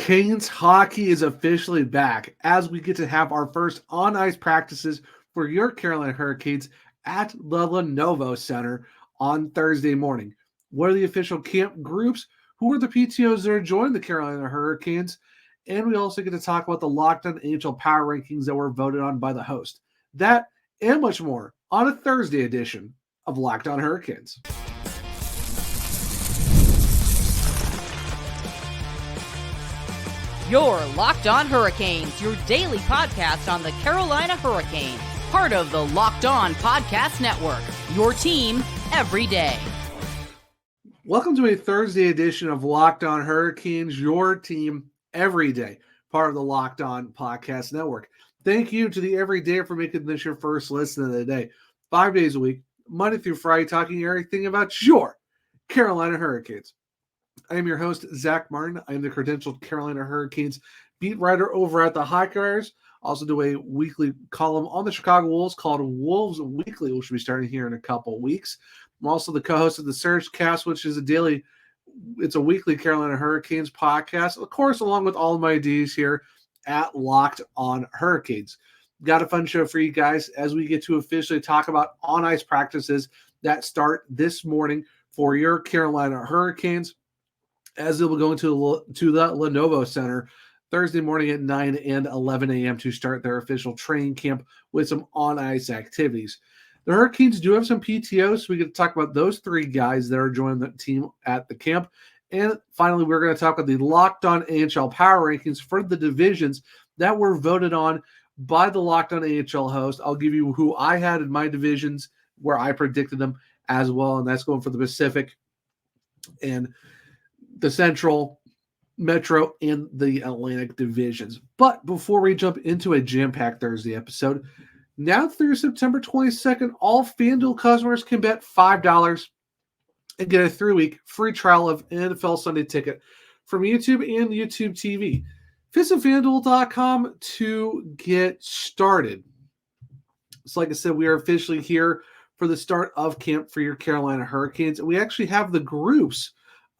Canes hockey is officially back as we get to have our first on-ice practices for your Carolina Hurricanes at the Lenovo Center on Thursday morning. What are the official camp groups? Who are the PTOs that are joining the Carolina Hurricanes? And we also get to talk about the Locked On NHL Power Rankings that were voted on by the host. That and much more on a Thursday edition of Locked On Hurricanes. Your Locked On Hurricanes, your daily podcast on the Carolina Hurricanes. Part of the Locked On Podcast Network, your team every day. Welcome to a Thursday edition of Locked On Hurricanes, your team every day. Part of the Locked On Podcast Network. Thank you to the Everyday for making this your first listen of the day. 5 days a week, Monday through Friday, talking everything about your Carolina Hurricanes. I am your host, Zach Martin. I am the credentialed Carolina Hurricanes beat writer over at the Hockey Writers. Also do a weekly column on the Chicago Wolves called Wolves Weekly, which will be starting here in a couple weeks. I'm also the co-host of the Surge Cast, which is it's a weekly Carolina Hurricanes podcast, of course, along with all of my Ds here at Locked On Hurricanes. Got a fun show for you guys as we get to officially talk about on-ice practices that start this morning for your Carolina Hurricanes, as they will go into the Lenovo Center Thursday morning at 9 and 11 a.m. to start their official training camp with some on-ice activities. The Hurricanes do have some PTOs, so we get to talk about those three guys that are joining the team at the camp. And finally, we're going to talk about the Locked On NHL Power Rankings for the divisions that were voted on by the Locked On NHL host. I'll give you who I had in my divisions, where I predicted them as well, and that's going for the Pacific and the Central, Metro, and the Atlantic divisions. But before we jump into a jam-packed Thursday episode, now through September 22nd, all FanDuel customers can bet $5 and get a 3-week free trial of NFL Sunday Ticket from YouTube and YouTube TV. Visit FanDuel.com to get started. So like I said, we are officially here for the start of camp for your Carolina Hurricanes. We actually have the groups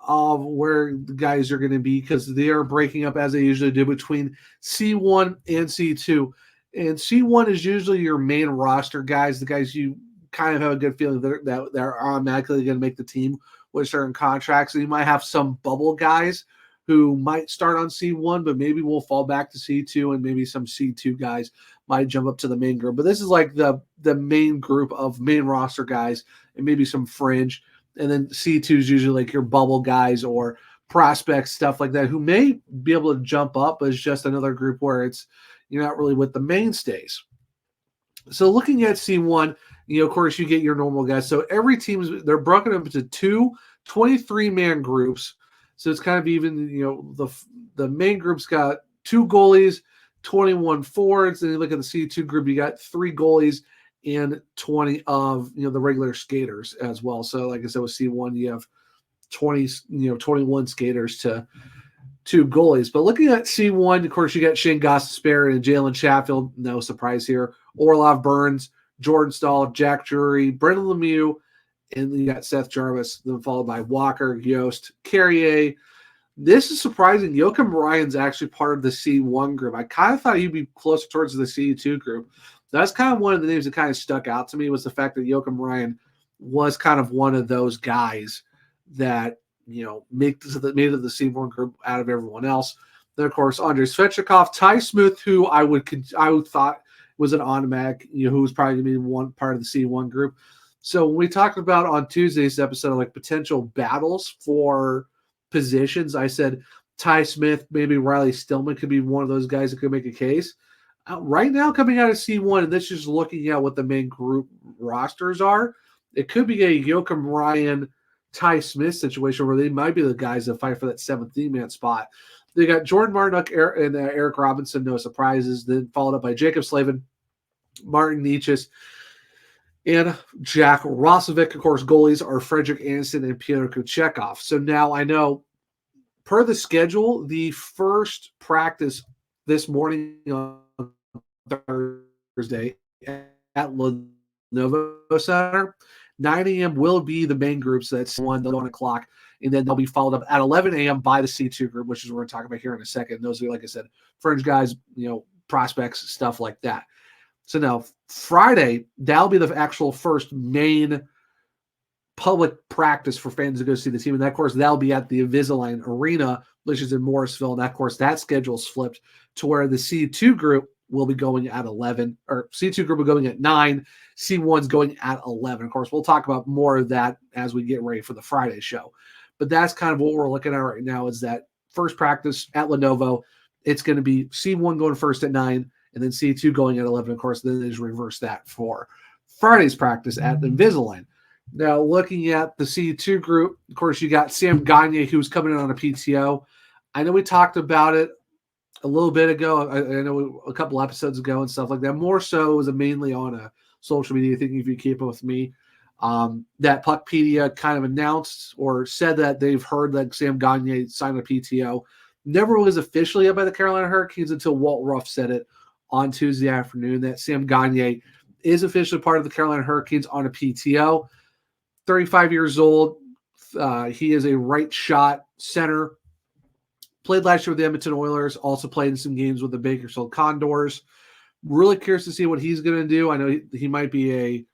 of where the guys are going to be, because they are breaking up, as they usually do, between C1 and C2. And C1 is usually your main roster guys, the guys you kind of have a good feeling that they're automatically going to make the team with certain contracts. And you might have some bubble guys who might start on C1, but maybe will fall back to C2, and maybe some C2 guys might jump up to the main group. But this is like the main group of main roster guys, and maybe some fringe. And then C2 is usually like your bubble guys or prospects, stuff like that, who may be able to jump up, but it's just another group where you're not really with the mainstays. So looking at C1, of course, you get your normal guys. So every team, they're broken up into two 23-man groups. So it's kind of even, the main group's got 2 goalies, 21 forwards. And you look at the C2 group, you got 3 goalies and 20 of the regular skaters as well. So like I said, with C1, you have 21 skaters to 2 goalies. But looking at C1, of course, you got Shane Gostisbehere and Jalen Chatfield. No surprise here. Orlov Burns, Jordan Stahl, Jack Drury, Brendan Lemieux, and then you got Seth Jarvis, then followed by Walker, Yost, Carrier. This is surprising. Joakim Ryan's actually part of the C1 group. I kind of thought he'd be closer towards the C2 group. That's kind of one of the names that kind of stuck out to me, was the fact that Joakim Ryan was kind of one of those guys that, made it to the C1 group out of everyone else. Then, of course, Andrei Svechnikov, Ty Smith, who I would thought was an automatic, who was probably going to be one part of the C1 group. So when we talked about on Tuesday's episode, like potential battles for positions, I said Ty Smith, maybe Riley Stillman could be one of those guys that could make a case. Right now, coming out of C1, and this is looking at what the main group rosters are, it could be a Joakim Ryan, Ty Smith situation where they might be the guys that fight for that 17-man spot. They got Jordan Martinook and Eric Robinson, no surprises, then followed up by Jacob Slavin, Martin Necas, and Jack Roslovic. Of course, goalies are Frederick Anderson and Pyotr Kuchekov. So now I know, per the schedule, the first practice this morning on Thursday at Lenovo Center, 9 a.m. will be the main groups. That's 1 o'clock. and then they'll be followed up at 11 a.m. by the C2 group, which is what we're going to talk about here in a second. Those are, like I said, fringe guys, prospects, stuff like that. So now Friday, that'll be the actual first main public practice for fans to go see the team. And that, of course, that'll be at the Invisalign Arena, which is in Morrisville. And that, of course, that schedule's flipped to where the C2 group will be going at 11, or C2 group will be going at 9, C1's going at 11. Of course, we'll talk about more of that as we get ready for the Friday show. But that's kind of what we're looking at right now, is that first practice at Lenovo, it's going to be C1 going first at 9, and then C2 going at 11. Of course, then they just reverse that for Friday's practice at Invisalign. Now, looking at the C2 group, of course, you got Sam Gagne, who's coming in on a PTO. I know we talked about it a little bit ago. I know a couple episodes ago and stuff like that. More so was mainly on a social media thing, if you keep up with me. That Puckpedia kind of announced or said that they've heard that Sam Gagne signed a PTO. Never was officially up by the Carolina Hurricanes until Walt Ruff said it on Tuesday afternoon, that Sam Gagne is officially part of the Carolina Hurricanes on a PTO. 35 years old. He is a right shot center. Played last year with the Edmonton Oilers. Also played in some games with the Bakersfield Condors. Really curious to see what he's going to do. I know he might be a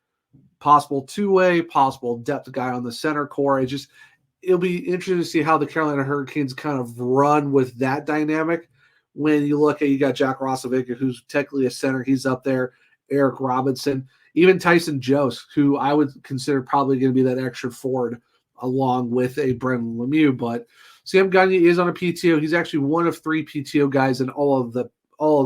possible two-way, possible depth guy on the center core. It'll be interesting to see how the Carolina Hurricanes kind of run with that dynamic. When you look at, you got Jack Roslovic, who's technically a center. He's up there. Eric Robinson. Even Tyson Jost, who I would consider probably going to be that extra forward along with a Brendan Lemieux. But Sam Gagne is on a PTO. He's actually one of 3 PTO guys, and all of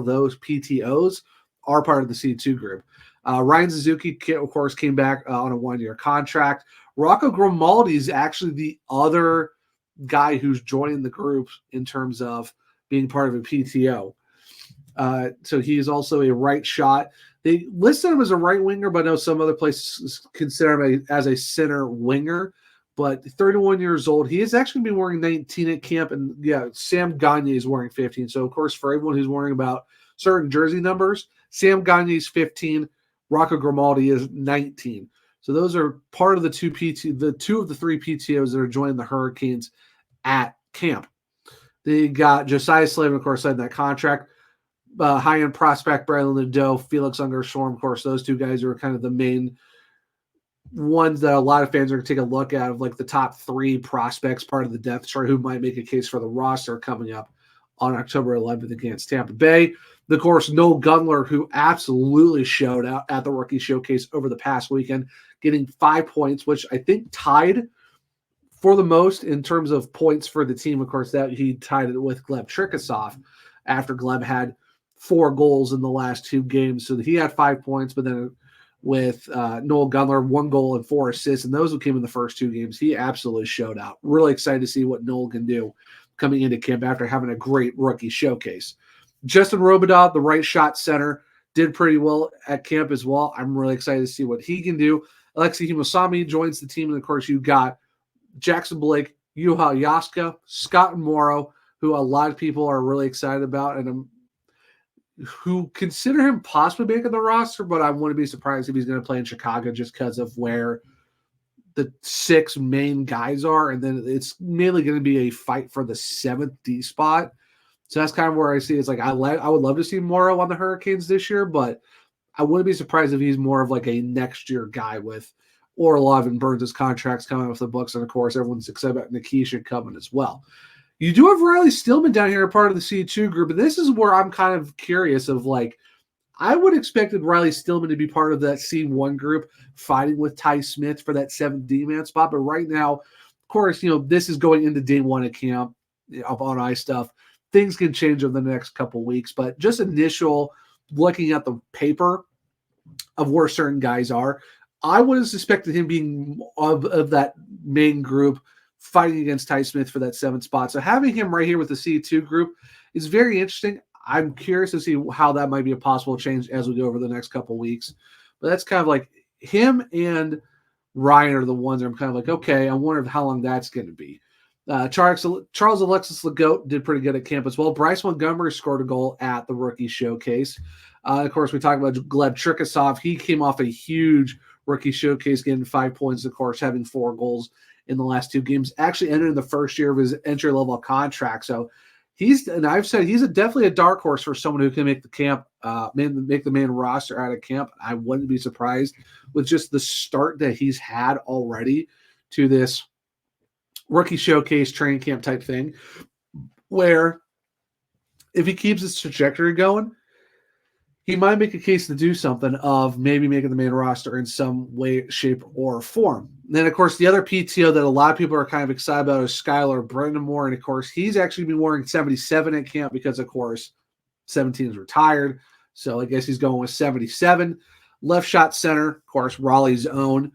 those PTOs are part of the C2 group. Ryan Suzuki, of course, came back on a 1-year contract. Rocco Grimaldi is actually the other guy who's joining the group in terms of being part of a PTO. So he is also a right shot. They listed him as a right winger, but I know some other places consider him as a center winger. But 31 years old, he is actually going to be wearing 19 at camp. And yeah, Sam Gagne is wearing 15. So, of course, for everyone who's worrying about certain jersey numbers, Sam Gagne is 15. Rocco Grimaldi is 19. So those are part of the two of the 3 PTOs that are joining the Hurricanes at camp. They got Josiah Slavin, of course, signed that contract. High-end prospect Brandon Nadeau, Felix Ungerstorm, of course, those 2 guys are kind of the main ones that a lot of fans are going to take a look at, of like the top 3 prospects, part of the depth chart, who might make a case for the roster coming up on October 11th against Tampa Bay. Of course, Noel Gunler, who absolutely showed out at the Rookie Showcase over the past weekend, getting 5 points, which I think tied for the most in terms of points for the team. Of course, that he tied it with Gleb Trikasov after Gleb had 4 goals in the last 2 games. So he had 5 points, but then with Noel Gunler, 1 goal and 4 assists, and those who came in the first 2 games, he absolutely showed out. Really excited to see what Noel can do coming into camp after having a great Rookie Showcase. Justin Robidoux, the right shot center, did pretty well at camp as well. I'm really excited to see what he can do. Alexei Himosami joins the team, and of course, you got Jackson Blake, Juha Jaska, Scott Morrow, who a lot of people are really excited about, and who consider him possibly making the roster, but I wouldn't be surprised if he's going to play in Chicago just because of where the 6 main guys are, and then it's mainly going to be a fight for the 7th D spot. So that's kind of where I see it's like I would love to see Morrow on the Hurricanes this year, but I wouldn't be surprised if he's more of like a next year guy with Orlov and Burns' contracts coming off the books, and of course everyone's excited about Nikisha coming as well. You do have Riley Stillman down here, part of the C2 group, and this is where I'm kind of curious of like, I would expected Riley Stillman to be part of that C1 group fighting with Ty Smith for that 7th D-man spot, but right now, of course, this is going into day 1 of camp of on ice stuff. Things can change over the next couple weeks, but just initial looking at the paper of where certain guys are, I would have suspected him being of that main group fighting against Ty Smith for that 7th spot. So having him right here with the C2 group is very interesting. I'm curious to see how that might be a possible change as we go over the next couple weeks. But that's kind of like him and Ryan are the ones that I'm kind of like, okay, I wonder how long that's going to be. Charles Alexis Legault did pretty good at camp as well. Bryce Montgomery scored a goal at the Rookie Showcase. Of course, we talked about Gleb Trikasov. He came off a huge Rookie Showcase, getting 5 points, of course, having 4 goals in the last 2 games, actually entering the first year of his entry-level contract. So I've said he's definitely a dark horse for someone who can make the camp, make the main roster out of camp. I wouldn't be surprised with just the start that he's had already to this rookie showcase training camp type thing, where if he keeps his trajectory going, he might make a case to do something of maybe making the main roster in some way, shape, or form. And then, of course, the other PTO that a lot of people are kind of excited about is Skylar Brendamore. And, of course, he's actually been wearing 77 at camp because, of course, 17 is retired. So I guess he's going with 77. Left shot center, of course, Raleigh's own.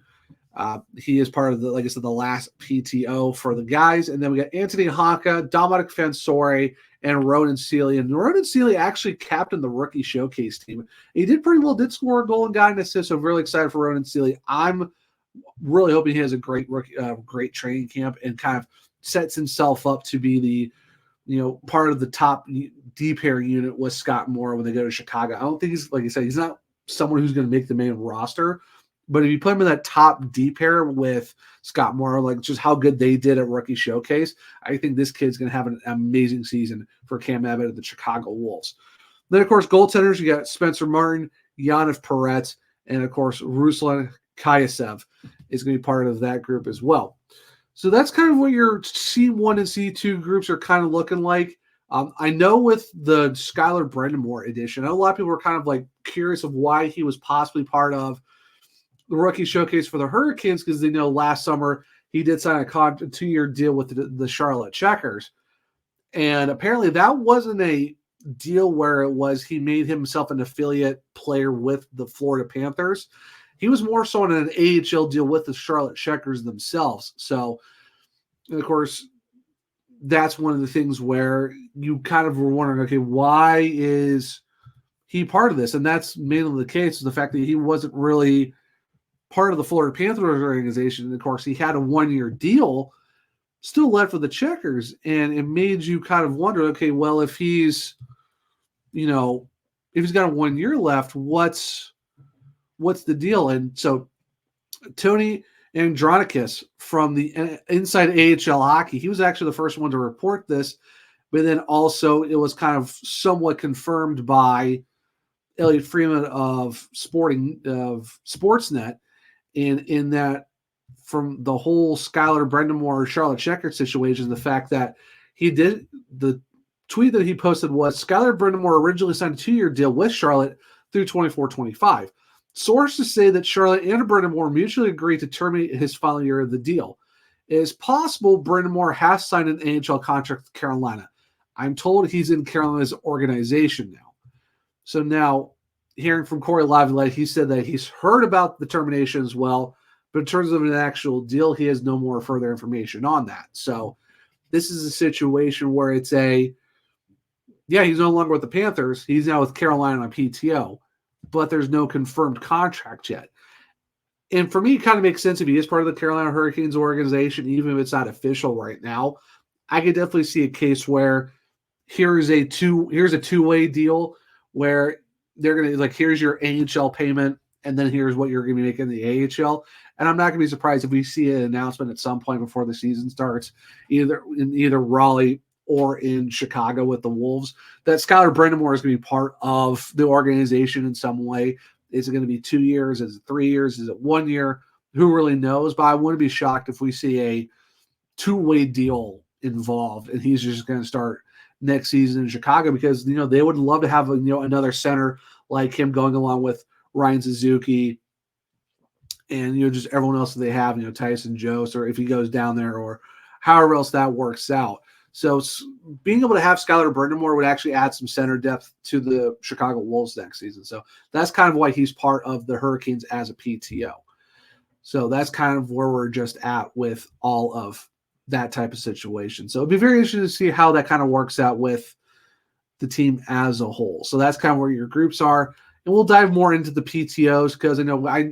He is part of the, like I said, the last PTO for the guys. And then we got Anthony Honka, Dominic Fensore, and Ronan Seeley. And Ronan Seeley actually captained the rookie showcase team. He did pretty well, did score a goal and got an assist. So I'm really excited for Ronan Seeley. I'm really hoping he has a great rookie, great training camp and kind of sets himself up to be the, part of the top D pair unit with Scott Moore when they go to Chicago. I don't think he's, like I said, he's not someone who's going to make the main roster. But if you put him in that top D pair with Scott Moore, like just how good they did at Rookie Showcase, I think this kid's going to have an amazing season for Cam Abbott of the Chicago Wolves. Then, of course, goaltenders, you got Spencer Martin, Yanniv Perret, and, of course, Ruslan Kayasev is going to be part of that group as well. So that's kind of what your C1 and C2 groups are kind of looking like. I know with the Skylar Brendamore edition, I know a lot of people were kind of like curious of why he was possibly part of the rookie showcase for the Hurricanes, because they know last summer he did sign a 2-year deal with the Charlotte Checkers. And apparently that wasn't a deal where it was he made himself an affiliate player with the Florida Panthers. He was more so in an AHL deal with the Charlotte Checkers themselves. So, and of course, that's one of the things where you kind of were wondering, okay, why is he part of this? And that's mainly the case, is the fact that he wasn't really part of the Florida Panthers organization. And of course, he had a 1-year deal still left with the Checkers. And it made you kind of wonder, okay, well, if he's, if he's got a 1 year left, what's the deal? And so Tony Andronicus from the Inside AHL Hockey, he was actually the first one to report this, but then also it was kind of somewhat confirmed by Elliot Freeman of Sportsnet, in that from the whole Skylar Brendamore Charlotte Checkers situation, the fact that the tweet that he posted was Skylar Brendamore originally signed a 2-year deal with Charlotte through 24-25. Sources say that Charlotte and Brendamore mutually agreed to terminate his final year of the deal. It is possible Brendamore has signed an NHL contract with Carolina. I'm told he's in Carolina's organization now. So now, hearing from Corey Laviolette, he said that he's heard about the termination as well, but in terms of an actual deal, he has no more further information on that. So this is a situation where it's he's no longer with the Panthers. He's now with Carolina on PTO, but there's no confirmed contract yet. And for me, it kind of makes sense if he is part of the Carolina Hurricanes organization, even if it's not official right now. I could definitely see a case where here's a two-way deal where they're going to, here's your AHL payment, and then here's what you're going to be making in the AHL. And I'm not going to be surprised if we see an announcement at some point before the season starts, either Raleigh or in Chicago with the Wolves, that Skylar Brendamore is going to be part of the organization in some way. Is it going to be 2 years? Is it 3 years? Is it 1 year? Who really knows? But I wouldn't be shocked if we see a two-way deal involved, and he's just going to start next season in Chicago, because they would love to have another center like him going along with Ryan Suzuki and just everyone else that they have, Tyson Jost, or if he goes down there, or however else that works out. So being able to have Skylar Brendamore would actually add some center depth to the Chicago Wolves next season. So that's kind of why he's part of the Hurricanes as a PTO. So that's kind of where we're just at with all of that type of situation. So it'd be very interesting to see how that kind of works out with the team as a whole. So that's kind of where your groups are. And we'll dive more into the PTOs, because I know I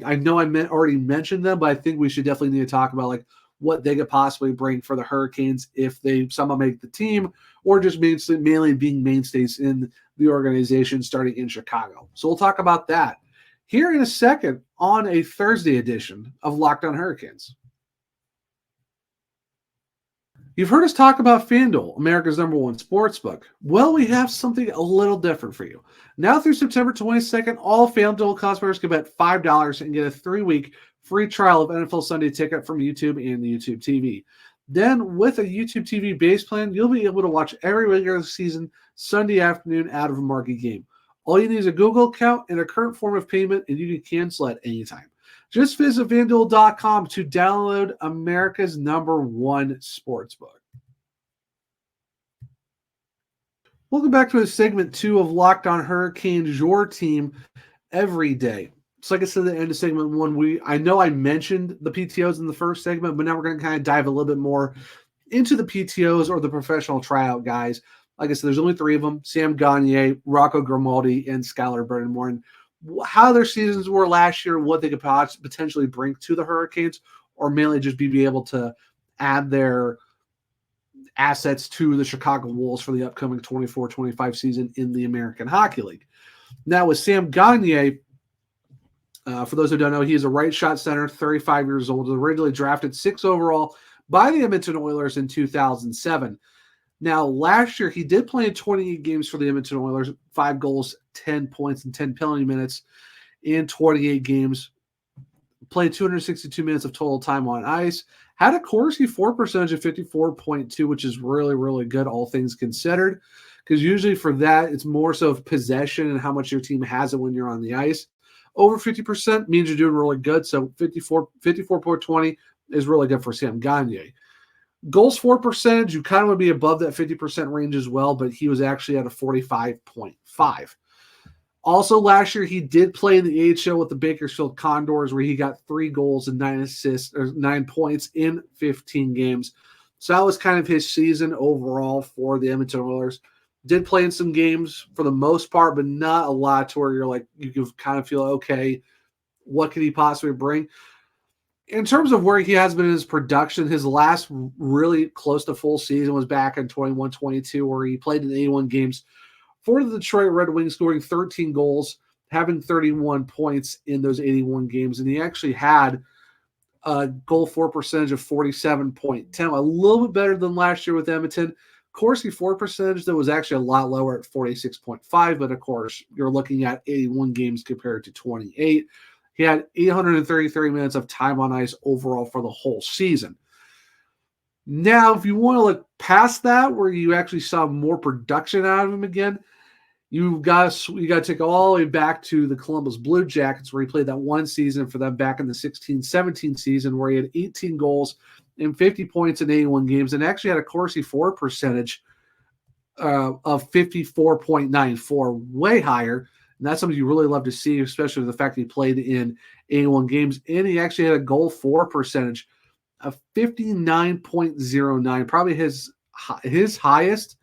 already mentioned them, but I think we should definitely need to talk about what they could possibly bring for the Hurricanes if they somehow make the team, or just mainly being mainstays in the organization starting in Chicago. So we'll talk about that here in a second on a Thursday edition of Locked On Hurricanes. You've heard us talk about FanDuel, America's #1 sportsbook. Well, we have something a little different for you. Now through September 22nd, all FanDuel customers can bet $5 and get a 3-week free trial of NFL Sunday Ticket from YouTube and YouTube TV. Then, with a YouTube TV base plan, you'll be able to watch every regular season Sunday afternoon out of a marquee game. All you need is a Google account and a current form of payment, and you can cancel at any time. Just visit FanDuel.com to download America's #1 sportsbook. Welcome back to segment 2 of Locked On Hurricanes, your team every day. So like I said at the end of segment 1, I know I mentioned the PTOs in the first segment, but now we're going to kind of dive a little bit more into the PTOs or the professional tryout guys. Like I said, there's only 3 of them: Sam Gagner, Rocco Grimaldi, and Skylar Burnmore. And how their seasons were last year, what they could potentially bring to the Hurricanes, or mainly just be able to add their assets to the Chicago Wolves for the upcoming 24-25 season in the American Hockey League. Now with Sam Gagner, for those who don't know, he is a right shot center, 35 years old, originally drafted 6th overall by the Edmonton Oilers in 2007. Now, last year, he did play in 28 games for the Edmonton Oilers, 5 goals, 10 points, and 10 penalty minutes in 28 games. Played 262 minutes of total time on ice. Had a Corsi for percentage of 54.2, which is really, really good, all things considered. Because usually for that, it's more so of possession and how much your team has it when you're on the ice. Over 50% means you're doing really good. So 54.20 is really good for Sam Gagner. Goals for percentage, you kind of would be above that 50% range as well, but he was actually at a 45.5. Also, last year, he did play in the AHL with the Bakersfield Condors, where he got 3 goals and 9 assists, or 9 points in 15 games. So that was kind of his season overall for the Edmonton Oilers. Did play in some games for the most part, but not a lot to where you're like, you can kind of feel, okay, what could he possibly bring? In terms of where he has been in his production, his last really close to full season was back in 21-22, where he played in 81 games for the Detroit Red Wings, scoring 13 goals, having 31 points in those 81 games. And he actually had a goal for percentage of 47.10, a little bit better than last year with Edmonton. Corsi for percentage, that was actually a lot lower at 46.5, but of course, you're looking at 81 games compared to 28. He had 833 minutes of time on ice overall for the whole season. Now, if you want to look past that, where you actually saw more production out of him again, you got to take all the way back to the Columbus Blue Jackets, where he played that one season for them back in the 16-17 season, where he had 18 goals and 50 points in 81 games, and actually had a Corsi for percentage of 54.94, way higher. And that's something you really love to see, especially with the fact that he played in 81 games. And he actually had a goal for percentage of 59.09, probably his highest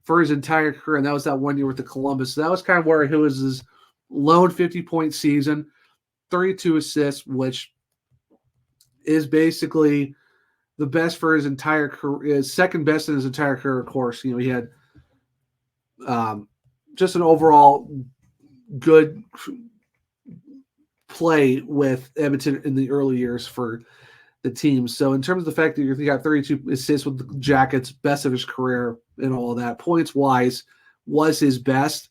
for his entire career. And that was that 1 year with the Columbus. So that was kind of where he was his lone 50-point season, 32 assists, which is basically the best for his entire career, is second best in his entire career, of course. You know, he had just an overall good play with Edmonton in the early years for the team. So in terms of the fact that he got 32 assists with the Jackets, best of his career and all of that, points-wise, was his best.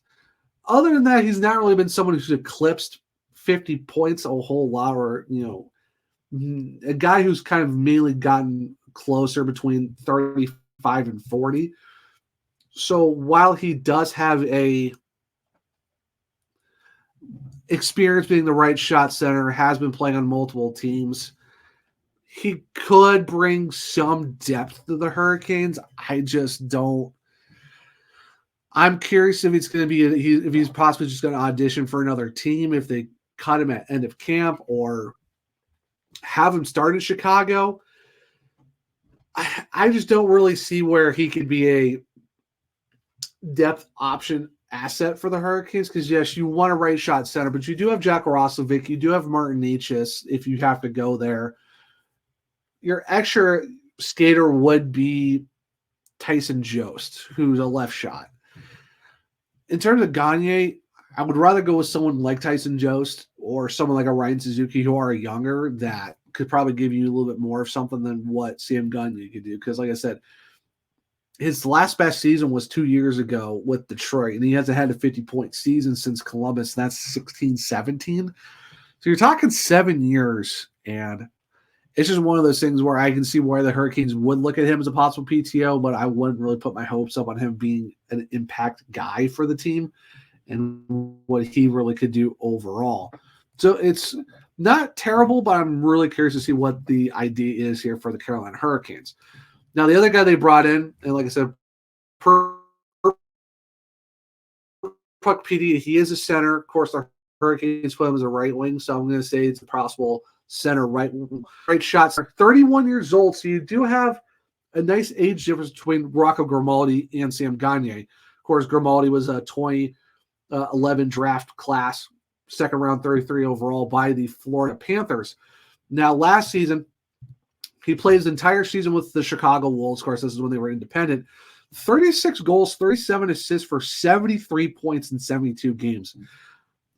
Other than that, he's not really been someone who's eclipsed 50 points a whole lot, or, you know, a guy who's kind of mainly gotten closer between 35 and 40. So while he does have a experience being the right shot center, has been playing on multiple teams, he could bring some depth to the Hurricanes. I just don't. I'm curious if it's going to be if he's possibly just going to audition for another team, if they cut him at end of camp, or have him start in Chicago. I just don't really see where he could be a depth option asset for the Hurricanes, because yes, you want a right shot center, but you do have Jack Roslovic, you do have Martin Necas if you have to go there. Your extra skater would be Tyson Jost, who's a left shot. In terms of Gagner, I would rather go with someone like Tyson Jost or someone like a Ryan Suzuki, who are younger, that could probably give you a little bit more of something than what Sam Gagner could do. Because, like I said, his last best season was 2 years ago with Detroit, and he hasn't had a 50-point season since Columbus. That's 16-17. So you're talking 7 years, and it's just one of those things where I can see where the Hurricanes would look at him as a possible PTO, but I wouldn't really put my hopes up on him being an impact guy for the team and what he really could do overall. So it's not terrible, but I'm really curious to see what the idea is here for the Carolina Hurricanes. Now, the other guy they brought in, and like I said, per Puck PD, he is a center. Of course, the Hurricanes put him as a right wing, so I'm going to say it's a possible center right shots. 31 years old, so you do have a nice age difference between Rocco Grimaldi and Sam Gagner. Of course, Grimaldi was a 2011 draft class, second round 33 overall by the Florida Panthers. Now, last season, he played his entire season with the Chicago Wolves. Of course, this is when they were independent. 36 goals, 37 assists for 73 points in 72 games.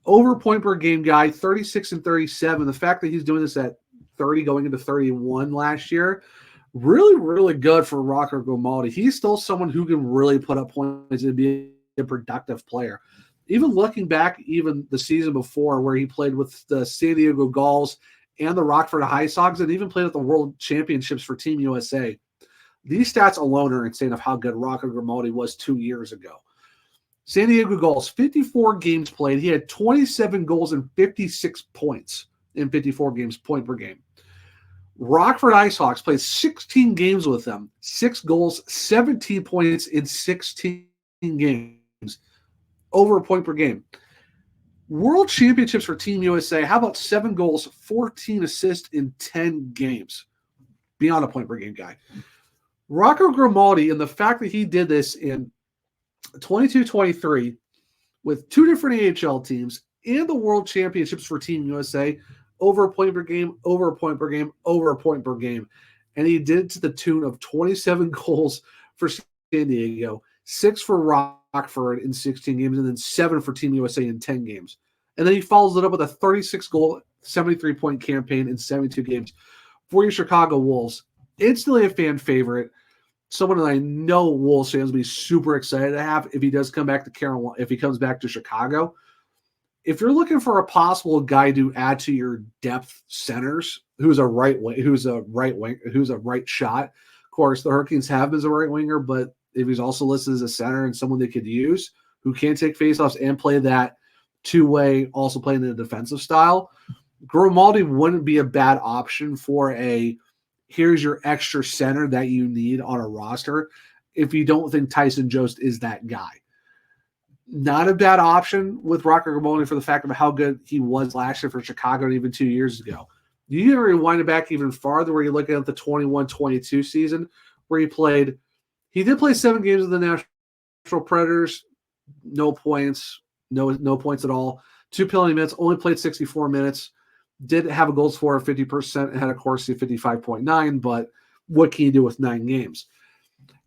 Over point per game guy, 36 and 37. The fact that he's doing this at 30 going into 31 last year, really, really good for Rocco Grimaldi. He's still someone who can really put up points and be a productive player. Even looking back, even the season before where he played with the San Diego Gulls and the Rockford High Sox, and even played at the World Championships for Team USA. These stats alone are insane of how good Rocco Grimaldi was 2 years ago. San Diego Gulls, 54 games played. He had 27 goals and 56 points in 54 games, point per game. Rockford Ice Hawks played 16 games with them, 6 goals, 17 points in 16 games, over a point per game. World Championships for Team USA, how about 7 goals, 14 assists in 10 games? Beyond a point per game guy. Rocco Grimaldi, and the fact that he did this in 22-23 with 2 different AHL teams and the World Championships for Team USA, over a point per game, over a point per game, over a point per game. And he did it to the tune of 27 goals for San Diego, 6 for Rockford in 16 games, and then 7 for Team USA in 10 games. And then he follows it up with a 36-goal, 73-point campaign in 72 games for your Chicago Wolves. Instantly a fan favorite. Someone that I know Wolves fans will be super excited to have if he does come back to Carolina, if he comes back to Chicago. If you're looking for a possible guy to add to your depth centers, who's a right shot. Of course, the Hurricanes have him as a right winger, but if he's also listed as a center and someone they could use who can take faceoffs and play that two-way, also playing the defensive style, Grimaldi wouldn't be a bad option for here's your extra center that you need on a roster if you don't think Tyson Jost is that guy. Not a bad option with Rocco Grimaldi for the fact of how good he was last year for Chicago and even 2 years ago. You can rewind it back even farther where you're looking at the 21-22 season where he did play 7 games with the Nashville Predators, no points, no points at all. 2 penalty minutes, only played 64 minutes. Did have a goals for of 50% and had a Corsi of 55.9, but what can you do with 9 games?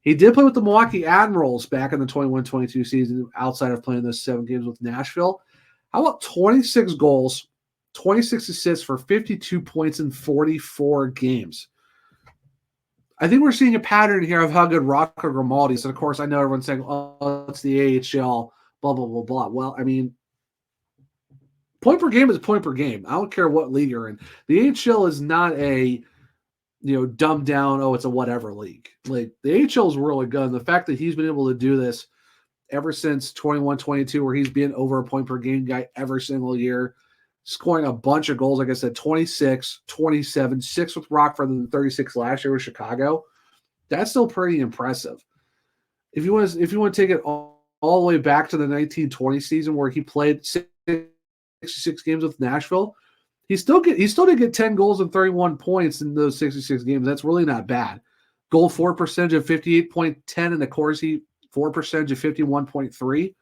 He did play with the Milwaukee Admirals back in the 21-22 season outside of playing those 7 games with Nashville. How about 26 goals, 26 assists for 52 points in 44 games? I think we're seeing a pattern here of how good Rocco Grimaldi is. And, of course, I know everyone's saying, oh, it's the AHL, blah, blah, blah, blah. Well, I mean, point per game is point per game. I don't care what league you're in. The AHL is not a, dumbed down, it's a whatever league. Like, the AHL is really good. And the fact that he's been able to do this ever since 21-22, where he's been over a point per game guy every single year, scoring a bunch of goals, like I said, 26, 27, 6 with Rockford and 36 last year with Chicago. That's still pretty impressive. If you want to take it all the way back to the 1920 season where he played 66 games with Nashville, he still did get 10 goals and 31 points in those 66 games. That's really not bad. Goal for percentage of 58.10 and the Corsi for percentage of 51.3.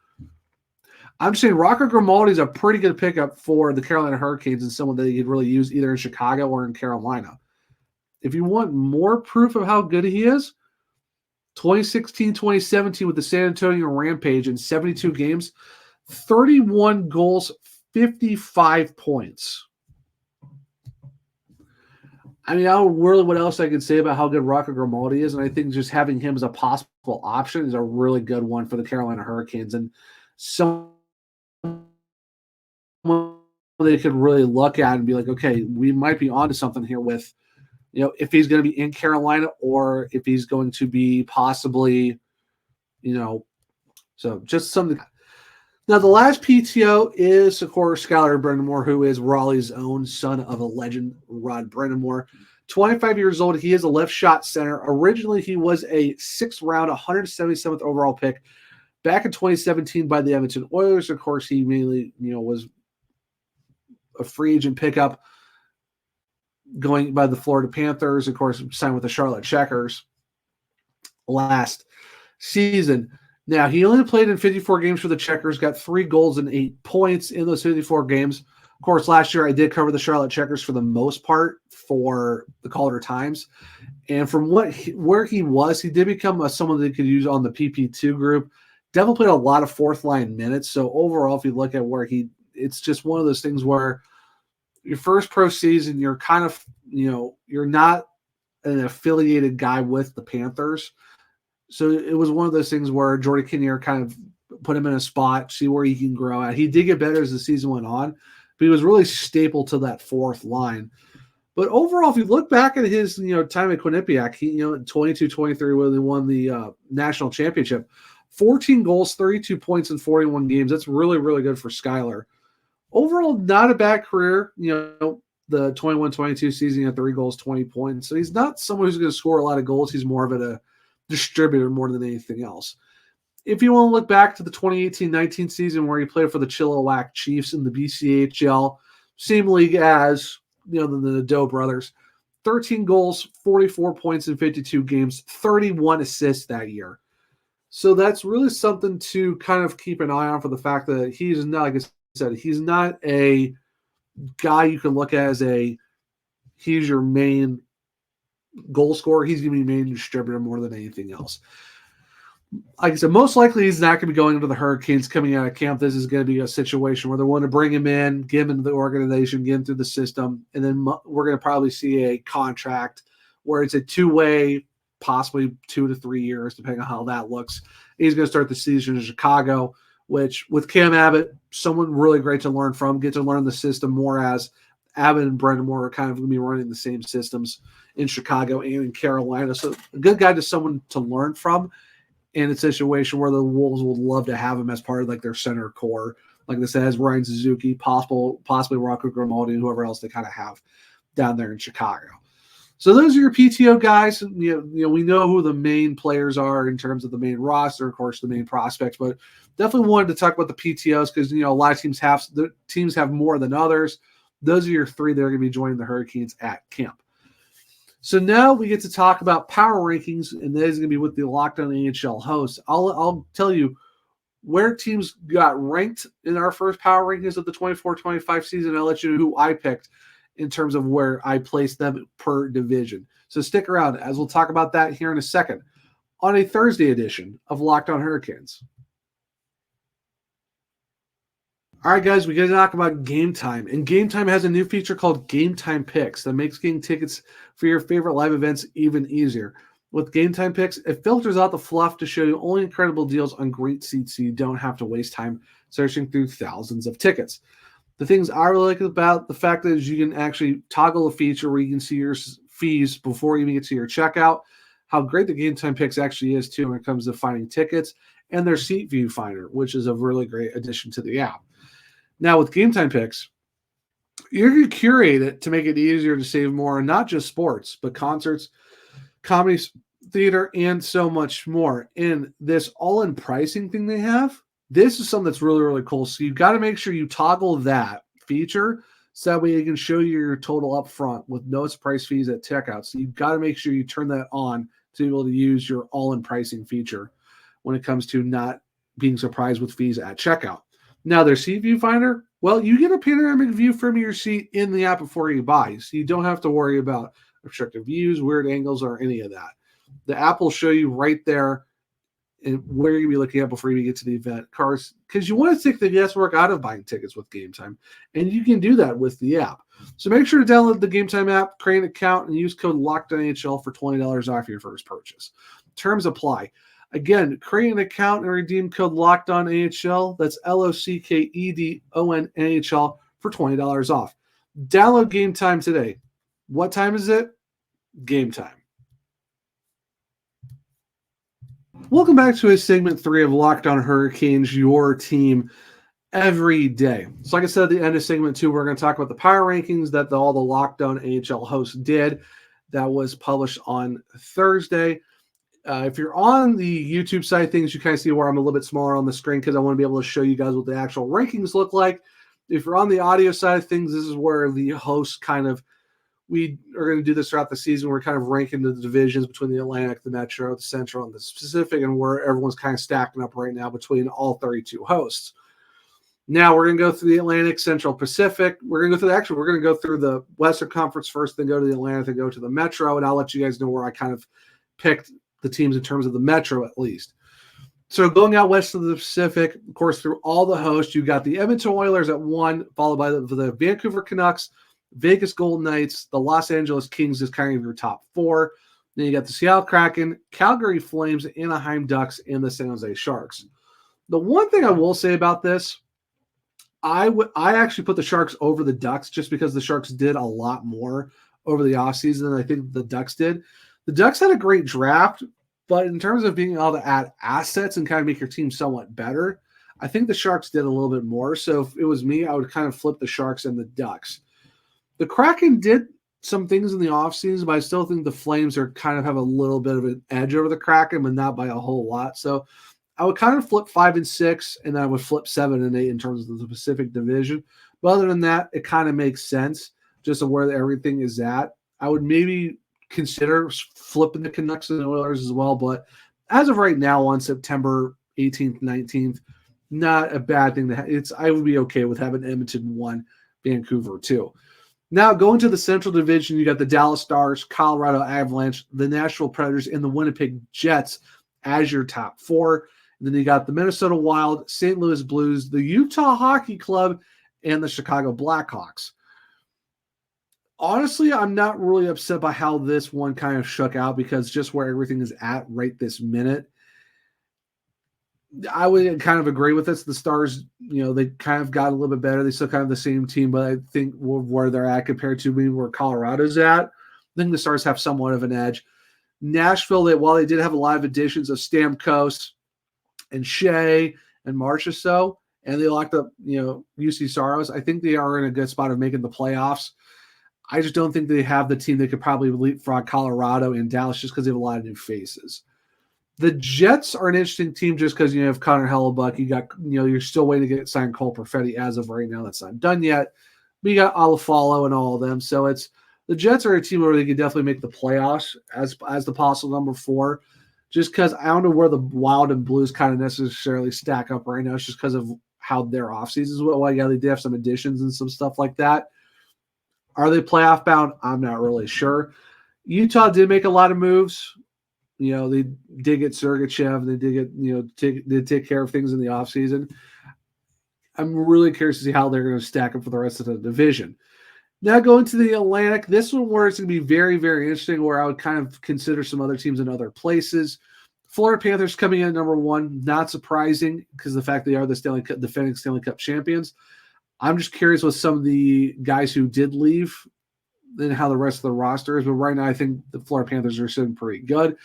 I'm saying Rocco Grimaldi is a pretty good pickup for the Carolina Hurricanes and someone that you could really use either in Chicago or in Carolina. If you want more proof of how good he is, 2016-2017 with the San Antonio Rampage in 72 games, 31 goals, 55 points. I mean, I don't really what else I could say about how good Rocco Grimaldi is, and I think just having him as a possible option is a really good one for the Carolina Hurricanes, and someone they could really look at and be like, okay, we might be onto something here with, if he's going to be in Carolina or if he's going to be possibly, so just something. Now, the last PTO is, of course, Skylar Brind'Amour, who is Raleigh's own son of a legend, Rod Brind'Amour. 25 years old. He is a left shot center. Originally, he was a 6th round, 177th overall pick back in 2017 by the Edmonton Oilers. Of course, he mainly, was a free agent pickup going by the Florida Panthers. Of course, signed with the Charlotte Checkers last season. Now, he only played in 54 games for the Checkers, got 3 goals and 8 points in those 54 games. Of course, last year I did cover the Charlotte Checkers for the most part for the Calder Times. And from where he was, he did become someone that could use on the PP2 group. Definitely played a lot of fourth-line minutes. So overall, if you look at where it's just one of those things where your first pro season, you're kind of, you're not an affiliated guy with the Panthers. So it was one of those things where Jordy Kinnear kind of put him in a spot, see where he can grow at. He did get better as the season went on, but he was really staple to that fourth line. But overall, if you look back at his, time at Quinnipiac, he, 22-23 when they won the national championship, 14 goals, 32 points in 41 games. That's really, really good for Skylar. Overall, not a bad career. The 21-22 season, he had 3 goals, 20 points. So he's not someone who's going to score a lot of goals. He's more of a distributor more than anything else. If you want to look back to the 2018-19 season where he played for the Chilliwack Chiefs in the BCHL, same league as the Doe brothers, 13 goals, 44 points in 52 games, 31 assists that year. So that's really something to kind of keep an eye on for the fact that he's not, like I said, he's not a guy you can look at as he's your main goal scorer. He's going to be main distributor more than anything else. Like I said, most likely he's not going to be going into the Hurricanes coming out of camp. This is going to be a situation where they want to bring him in, get him into the organization, get him through the system, and then we're going to probably see a contract where it's a 2-way, possibly 2 to 3 years, depending on how that looks. He's going to start the season in Chicago, which with Cam Abbott, someone really great to learn from, get to learn the system more as Abbott and Brind'Amour are kind of going to be running the same systems in Chicago and in Carolina. So a good guy to someone to learn from in a situation where the Wolves would love to have him as part of their center core. Like I said, as Ryan Suzuki, possibly Rocco Grimaldi, and whoever else they kind of have down there in Chicago. So those are your PTO guys. We know who the main players are in terms of the main roster, of course, the main prospects, but definitely wanted to talk about the PTOs because, a lot of teams have more than others. Those are your 3 that are going to be joining the Hurricanes at camp. So now we get to talk about power rankings, and that is going to be with the Locked On NHL hosts. I'll tell you where teams got ranked in our first power rankings of the 24-25 season. I'll let you know who I picked in terms of where I placed them per division. So stick around as we'll talk about that here in a second on a Thursday edition of Locked On Hurricanes. All right, guys, we got to talk about Gametime. And Gametime has a new feature called Gametime Picks that makes getting tickets for your favorite live events even easier. With Gametime Picks, it filters out the fluff to show you only incredible deals on great seats so you don't have to waste time searching through thousands of tickets. The things I really like about the fact that is you can actually toggle a feature where you can see your fees before you even get to your checkout. How great the Gametime Picks actually is, too, when it comes to finding tickets. And their seat view finder, which is a really great addition to the app. Now, with Gametime Picks, you're going to curate it to make it easier to save more on not just sports, but concerts, comedy, theater, and so much more. And this all-in pricing thing they have, this is something that's really, really cool. So you've got to make sure you toggle that feature so that way it can show you your total up front with no surprise fees at checkout. So you've got to make sure you turn that on to be able to use your all-in pricing feature when it comes to not being surprised with fees at checkout. Now, their seat view finder, well, you get a panoramic view from your seat in the app before you buy, so you don't have to worry about obstructive views, weird angles, or any of that. The app will show you right there and where you're going to be looking at before you get to the event cards, because you want to take the guesswork out of buying tickets with Gametime, and you can do that with the app. So make sure to download the Gametime app, create an account, and use code LOCKEDONNHL for $20 off your first purchase. Terms apply. Again, create an account and redeem code LOCKEDONNHL. That's LOCKEDONNHL for $20 off. Download Gametime today. What time is it? Gametime. Welcome back to segment 3 of Locked On Hurricanes, your team every day. So like I said at the end of segment 2, we're going to talk about the power rankings that all the Locked On NHL hosts did. That was published on Thursday. If you're on the YouTube side of things, you kind of see where I'm a little bit smaller on the screen because I want to be able to show you guys what the actual rankings look like. If you're on the audio side of things, this is where the hosts we are going to do this throughout the season. We're kind of ranking the divisions between the Atlantic, the Metro, the Central, and the Pacific, and where everyone's kind of stacking up right now between all 32 hosts. Now we're going to go through the Atlantic, Central, Pacific. We're going to go through the Western Conference first, then go to the Atlantic, then go to the Metro, and I'll let you guys know where I kind of picked the teams in terms of the Metro at least. So going out west of the Pacific, of course, through all the hosts, you got the Edmonton Oilers at 1, followed by the Vancouver Canucks, Vegas Golden Knights, the Los Angeles Kings is kind of your top 4. Then you got the Seattle Kraken, Calgary Flames, Anaheim Ducks, and the San Jose Sharks. The one thing I will say about this, I actually put the Sharks over the Ducks just because the Sharks did a lot more over the offseason than I think the Ducks did. The Ducks had a great draft, but in terms of being able to add assets and kind of make your team somewhat better, I think the Sharks did a little bit more. So if it was me, I would kind of flip the Sharks and the Ducks. The Kraken did some things in the offseason, but I still think the Flames are kind of have a little bit of an edge over the Kraken, but not by a whole lot. So I would kind of flip 5 and 6, and then I would flip 7 and 8 in terms of the Pacific Division. But other than that, it kind of makes sense just of where everything is at. I would maybe consider flipping the Canucks and the Oilers as well, but as of right now on September 18th, 19th, not a bad thing I would be okay with having Edmonton 1, Vancouver 2. Now, going to the Central Division, you got the Dallas Stars, Colorado Avalanche, the Nashville Predators, and the Winnipeg Jets as your top 4. And then you got the Minnesota Wild, St. Louis Blues, the Utah Hockey Club, and the Chicago Blackhawks. Honestly, I'm not really upset by how this one kind of shook out because just where everything is at right this minute. I would kind of agree with this. The Stars, they kind of got a little bit better. They still kind of the same team, but I think where they're at compared to maybe where Colorado's at, I think the Stars have somewhat of an edge. Nashville, while they did have a lot of additions of Stamkos and Shea and Marchessault, and they locked up, UC Saros, I think they are in a good spot of making the playoffs. I just don't think they have the team that could probably leapfrog Colorado and Dallas just because they have a lot of new faces. The Jets are an interesting team just because you have Connor Hellebuck. You got, you're still waiting to get signed Cole Perfetti as of right now. That's not done yet. But you got Alafalo and all of them. So the Jets are a team where they could definitely make the playoffs as the possible number 4. Just because I don't know where the Wild and Blues kind of necessarily stack up right now. It's just because of how their offseasons went. Well, yeah, they did have some additions and some stuff like that. Are they playoff bound? I'm not really sure. Utah did make a lot of moves. They did get Sergachev. They did get, take care of things in the offseason. I'm really curious to see how they're going to stack up for the rest of the division. Now going to the Atlantic, this one where it's going to be very, very interesting, where I would kind of consider some other teams in other places. Florida Panthers coming in at number 1, not surprising because the fact they are the defending Stanley Cup champions. I'm just curious with some of the guys who did leave and how the rest of the roster is. But right now, I think the Florida Panthers are sitting pretty good.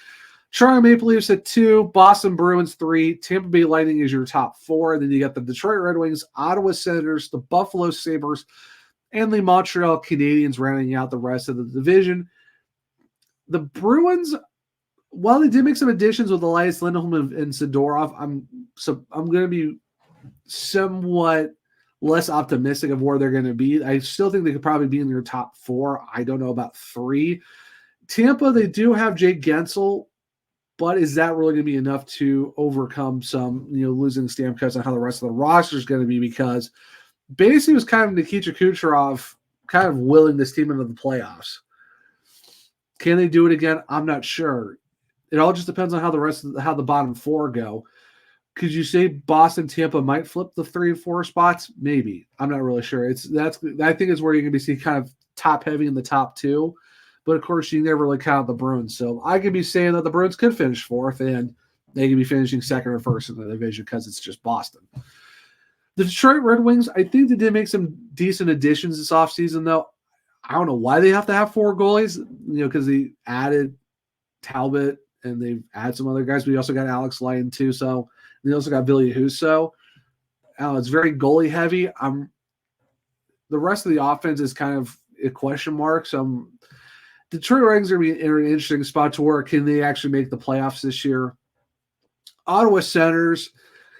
Toronto Maple Leafs at 2, Boston Bruins 3, Tampa Bay Lightning is your top 4. And then you got the Detroit Red Wings, Ottawa Senators, the Buffalo Sabres, and the Montreal Canadiens rounding out the rest of the division. The Bruins, while they did make some additions with Elias Lindholm and Sidorov, I'm going to be somewhat less optimistic of where they're going to be. I still think they could probably be in your top 4. I don't know about 3. Tampa, they do have Jake Gensel, but is that really going to be enough to overcome some, losing Stamkos and how the rest of the roster is going to be? Because basically it was kind of Nikita Kucherov kind of willing this team into the playoffs. Can they do it again? I'm not sure. It all just depends on how how the bottom four go. Could you say Boston, Tampa might flip the 3 and 4 spots? Maybe. I'm not really sure. I think it's where you're going to see kind of top heavy in the top two. But of course, you never really count the Bruins. So I could be saying that the Bruins could finish fourth and they could be finishing second or first in the division because it's just Boston. The Detroit Red Wings, I think they did make some decent additions this offseason, though. I don't know why they have to have 4 goalies, because they added Talbot and they've added some other guys. We also got Alex Lyon, too. So they also got Billy Husso. It's very goalie heavy. The rest of the offense is kind of a question mark. So Detroit Red Wings are going to be in an interesting spot to where can they actually make the playoffs this year? Ottawa Senators,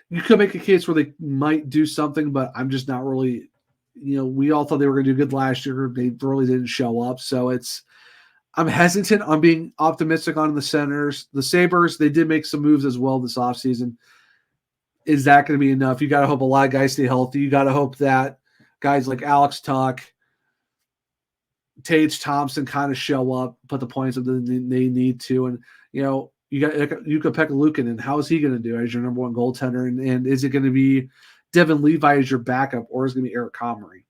you could make a case where they might do something, but I'm just not really, we all thought they were going to do good last year. They really didn't show up. So I'm hesitant on being optimistic on the Senators. The Sabres, they did make some moves as well this offseason. Is that going to be enough? You got to hope a lot of guys stay healthy. You got to hope that guys like Alex Tuch, Tage Thompson kind of show up, put the points that they need to. And, you got Jukka-Pekka Luukkonen. How is he going to do as your number one goaltender? And is it going to be Devin Levi as your backup, or is it going to be Eric Comrie?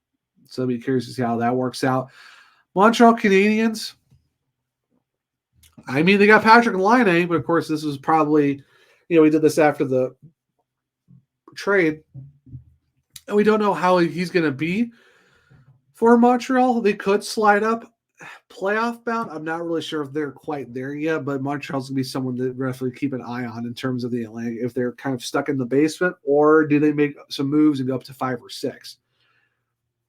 So I'll be curious to see how that works out. Montreal Canadiens, I mean, they got Patrick Laine, but of course this was probably, we did this after the trade, and we don't know how he's going to be for Montreal. They could slide up playoff bound. I'm not really sure if they're quite there yet, but Montreal's going to be someone to definitely keep an eye on in terms of the Atlantic, if they're kind of stuck in the basement, or do they make some moves and go up to 5 or 6?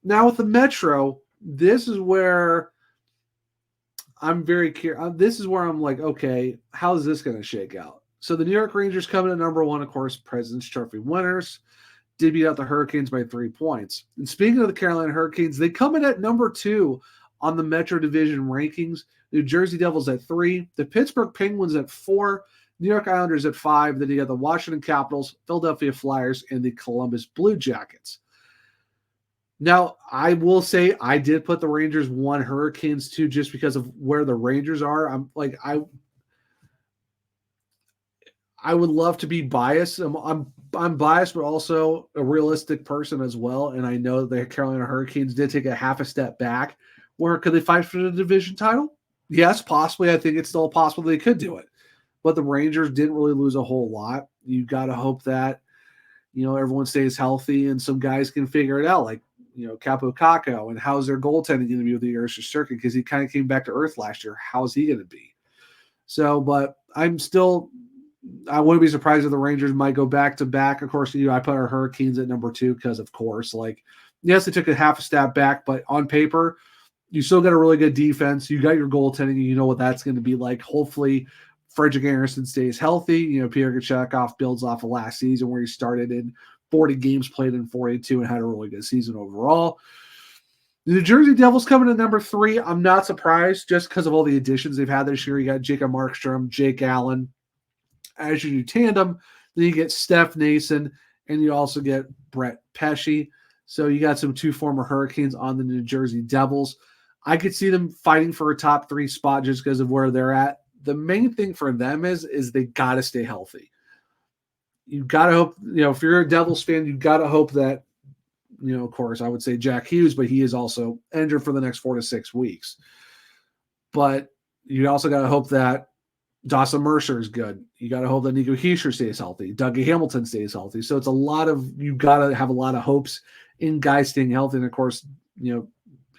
Now with the Metro, this is where I'm very curious. This is where I'm like, okay, how is this going to shake out? So the New York Rangers coming at number 1, of course, President's Trophy winners, did beat out the Hurricanes by 3 points. And speaking of the Carolina Hurricanes, they come in at number 2 on the Metro Division rankings. New Jersey Devils at 3, the Pittsburgh Penguins at 4, New York Islanders at 5. Then you got the Washington Capitals, Philadelphia Flyers, and the Columbus Blue Jackets. Now, I will say I did put the Rangers 1, Hurricanes 2, just because of where the Rangers are. I'm like, I would love to be biased. I'm biased, but also a realistic person as well. And I know the Carolina Hurricanes did take a half a step back. Where could they fight for the division title? Yes, possibly. I think it's still possible they could do it. But the Rangers didn't really lose a whole lot. You got to hope that, everyone stays healthy and some guys can figure it out. Like, Capo Caco, and how's their goaltending going to be with the Ursa Circuit? Because he kind of came back to earth last year. How's he going to be? So, but I wouldn't be surprised if the Rangers might go back to back. Of course, I put our Hurricanes at number 2 because, of course, yes, they took a half a step back, but on paper, you still got a really good defense. You got your goaltending, and you know what that's going to be like. Hopefully, Frederick Anderson stays healthy. Pierre Gachakov builds off of last season where he started in 40 games played in 42 and had a really good season overall. The New Jersey Devils coming in number 3. I'm not surprised just because of all the additions they've had this year. You got Jacob Markstrom, Jake Allen as your new tandem. Then you get Steph Nason, and you also get Brett Pesce. So you got some 2 former Hurricanes on the New Jersey Devils. I could see them fighting for a top 3 spot just because of where they're at. The main thing for them is they got to stay healthy. You got to hope, if you're a Devils fan, you got to hope that, of course, I would say Jack Hughes, but he is also injured for the next 4 to 6 weeks. But you also got to hope that Dawson Mercer is good. You got to hope that Nico Hischier stays healthy. Dougie Hamilton stays healthy. So it's you got to have a lot of hopes in guys staying healthy. And of course,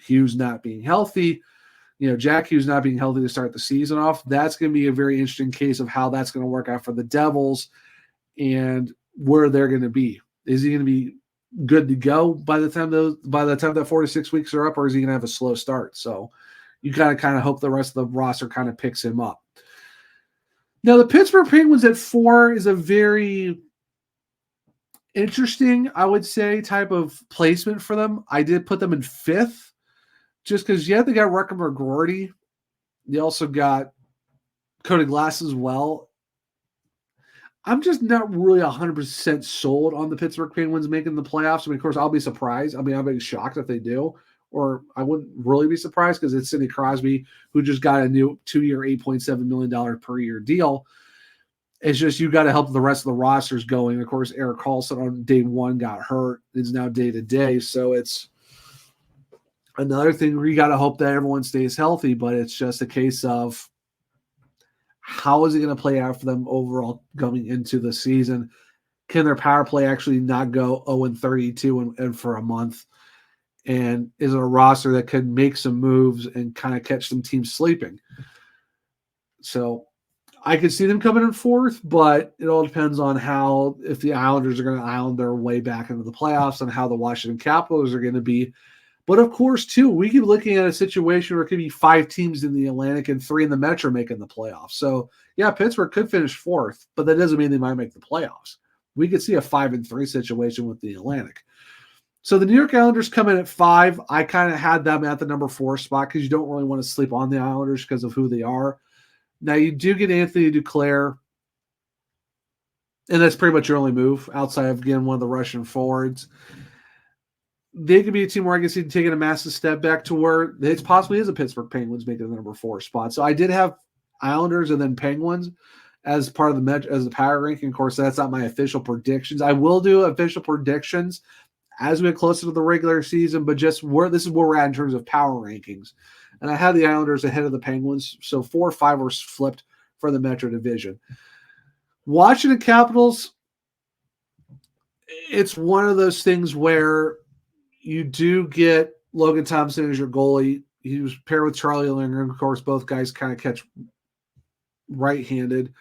Hughes not being healthy, Jack Hughes not being healthy to start the season off. That's going to be a very interesting case of how that's going to work out for the Devils and where they're going to be. Is he going to be good to go by the time that 4 to 6 weeks are up, or is he going to have a slow start? So you got to kind of hope the rest of the roster kind of picks him up. Now, the Pittsburgh Penguins at 4 is a very interesting, I would say, type of placement for them. I did put them in 5th just because, they got Reckham McGroarty. They also got Cody Glass as well. I'm just not really 100% sold on the Pittsburgh Penguins making the playoffs. I mean, of course, I'll be surprised. I'll be shocked if they do, or I wouldn't really be surprised because it's Sidney Crosby, who just got a new 2-year, $8.7 million per year deal. It's just you got to help the rest of the rosters going. Of course, Erik Karlsson on day one got hurt. It's now day to day. So it's another thing where you got to hope that everyone stays healthy, but it's just a case of how is it going to play out for them overall going into the season? Can their power play actually not go 0-32 and for a month? And is it a roster that could make some moves and kind of catch some teams sleeping? So I could see them coming in fourth, but it all depends on how, if the Islanders are going to island their way back into the playoffs and how the Washington Capitals are going to be. But of course, too, we keep looking at a situation where it could be 5 teams in the Atlantic and 3 in the Metro making the playoffs. So, yeah, Pittsburgh could finish fourth, but that doesn't mean they might make the playoffs. We could see a 5-3 situation with the Atlantic. So the New York Islanders come in at 5. I kind of had them at the number 4 spot because you don't really want to sleep on the Islanders because of who they are. Now, you do get Anthony Duclair, and that's pretty much your only move outside of, again, one of the Russian forwards. They could be a team where I can see taking a massive step back to where it's possibly is a Pittsburgh Penguins making the number 4 spot. So I did have Islanders and then Penguins as part of the power ranking. Of course, that's not my official predictions. I will do official predictions as we get closer to the regular season, but just this is where we're at in terms of power rankings. And I had the Islanders ahead of the Penguins, so 4 or 5 were flipped for the Metro Division. Washington Capitals, it's one of those things where you do get Logan Thompson as your goalie. He was paired with Charlie Lindgren. Of course, both guys kind of catch right-handed.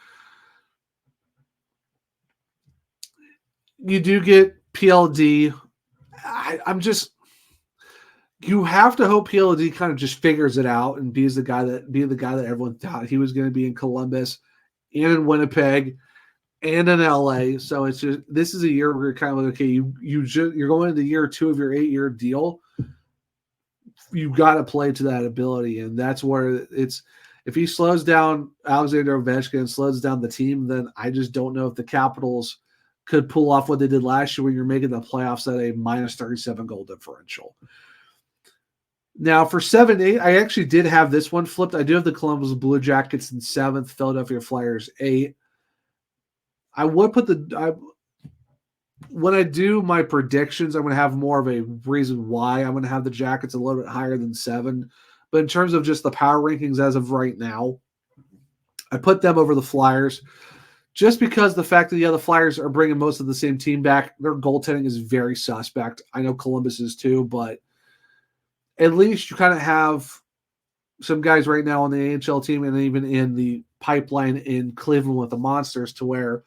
You do get PLD. You have to hope PLD kind of just figures it out and be the guy that everyone thought he was going to be in Columbus and in Winnipeg and in LA. So it's just, this is a year where you're kind of like, okay, you're going into year 2 of your 8-year deal. You've got to play to that ability. And that's where if he slows down Alexander Ovechkin and slows down the team, then I just don't know if the Capitals could pull off what they did last year when you're making the playoffs at a minus 37 goal differential. Now for 7-8, I actually did have this one flipped. I do have the Columbus Blue Jackets in 7th, Philadelphia Flyers 8. I would put when I do my predictions, I'm going to have more of a reason why I'm going to have the Jackets a little bit higher than 7. But in terms of just the power rankings as of right now, I put them over the Flyers just because the fact that, the Flyers are bringing most of the same team back. Their goaltending is very suspect. I know Columbus is too, but at least you kind of have some guys right now on the NHL team and even in the pipeline in Cleveland with the Monsters to where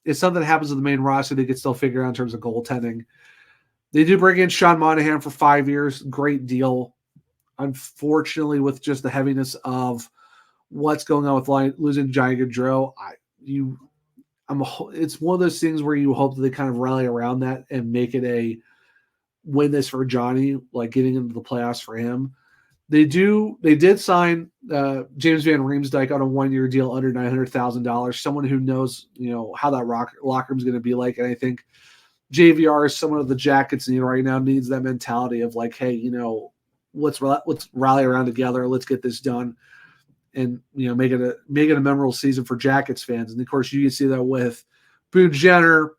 if something happens to the main roster, they can still figure out in terms of goaltending. They do bring in Sean Monahan for 5 years. Great deal. Unfortunately, with just the heaviness of what's going on with losing Johnny Gaudreau, it's one of those things where you hope that they kind of rally around that and make it a win this for Johnny, like getting into the playoffs for him. They did sign James Van Riemsdyk on a 1-year deal under $900,000. Someone who knows, how that locker room is going to be like. And I think JVR is someone of the Jackets right now needs that mentality of like, hey, let's rally around together. Let's get this done, and make it a memorable season for Jackets fans. And of course, you can see that with Boone Jenner,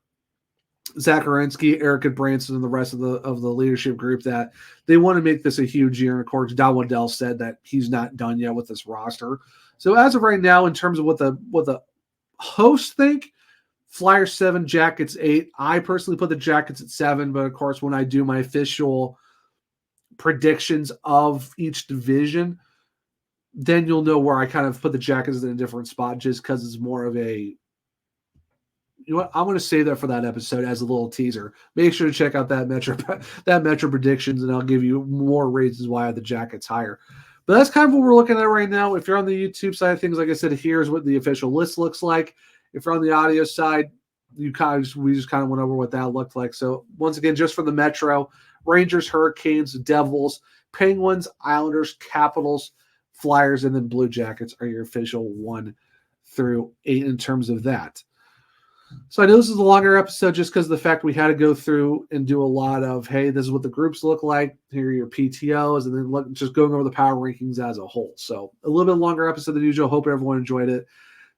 Zach Werenski, Eric Branson, and the rest of the leadership group that they want to make this a huge year. And of course, Don Waddell said that he's not done yet with this roster. So as of right now, in terms of what the hosts think, Flyers 7, Jackets 8. I personally put the Jackets at 7, but of course, when I do my official predictions of each division, then you'll know where I kind of put the Jackets in a different spot, just because it's more of a. You know what? I'm going to save that for that episode as a little teaser. Make sure to check out that Metro predictions, and I'll give you more reasons why I have the Jackets higher. But that's kind of what we're looking at right now. If you're on the YouTube side of things, like I said, here's what the official list looks like. If you're on the audio side, we just kind of went over what that looked like. So once again, just for the Metro, Rangers, Hurricanes, Devils, Penguins, Islanders, Capitals, Flyers, and then Blue Jackets are your official 1 through 8 in terms of that. So I know this is a longer episode just because of the fact we had to go through and do a lot of, hey, this is what the groups look like. Here are your PTOs, and then just going over the power rankings as a whole. So a little bit longer episode than usual. Hope everyone enjoyed it.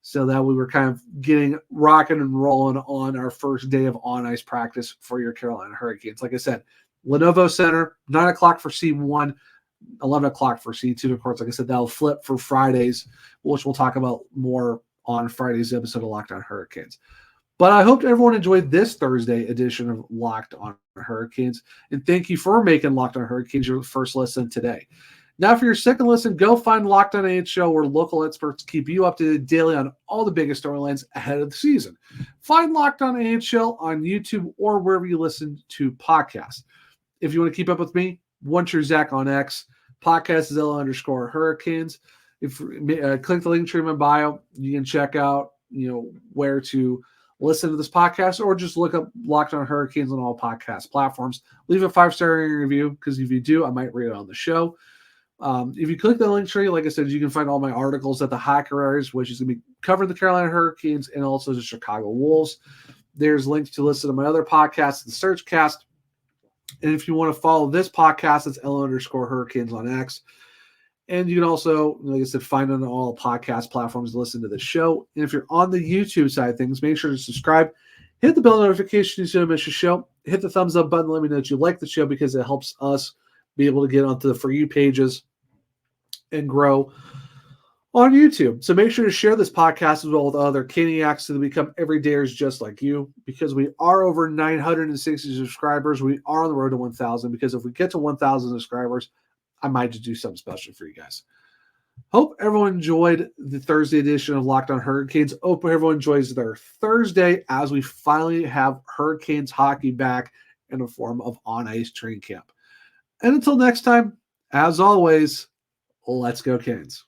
So that we were kind of getting rocking and rolling on our first day of on-ice practice for your Carolina Hurricanes. Like I said, Lenovo Center, 9 o'clock for C1, 11 o'clock for C2. Of course, like I said, that'll flip for Fridays, which we'll talk about more on Friday's episode of Locked On Hurricanes. But I hope everyone enjoyed this Thursday edition of Locked On Hurricanes. And thank you for making Locked On Hurricanes your first listen today. Now for your second listen, go find Locked On NHL, where local experts keep you up to date daily on all the biggest storylines ahead of the season. Find Locked On NHL on YouTube or wherever you listen to podcasts. If you want to keep up with me, one true Zach on X. Podcast is _Hurricanes. If click the link tree in my bio, you can check out where to listen to this podcast, or just look up Locked On Hurricanes on all podcast platforms. Leave a 5-star review, because if you do, I might read it on the show. If you click the link tree, like I said, you can find all my articles at the Hacker Areas, which is going to be covering the Carolina Hurricanes and also the Chicago Wolves. There's links to listen to my other podcasts, the Searchcast. And if you want to follow this podcast, it's L_Hurricanes on X. And you can also, like I said, find on all podcast platforms to listen to the show. And if you're on the YouTube side of things, make sure to subscribe. Hit the bell notification so you don't miss the show. Hit the thumbs up button. Let me know that you like the show, because it helps us be able to get onto the For You pages and grow on YouTube. So make sure to share this podcast as well with other Caniacs so they become everydayers just like you, because we are over 960 subscribers. We are on the road to 1,000, because if we get to 1,000 subscribers, I might just do something special for you guys. Hope everyone enjoyed the Thursday edition of Locked On Hurricanes. Hope everyone enjoys their Thursday as we finally have Hurricanes hockey back in the form of on-ice training camp. And until next time, as always, let's go Canes.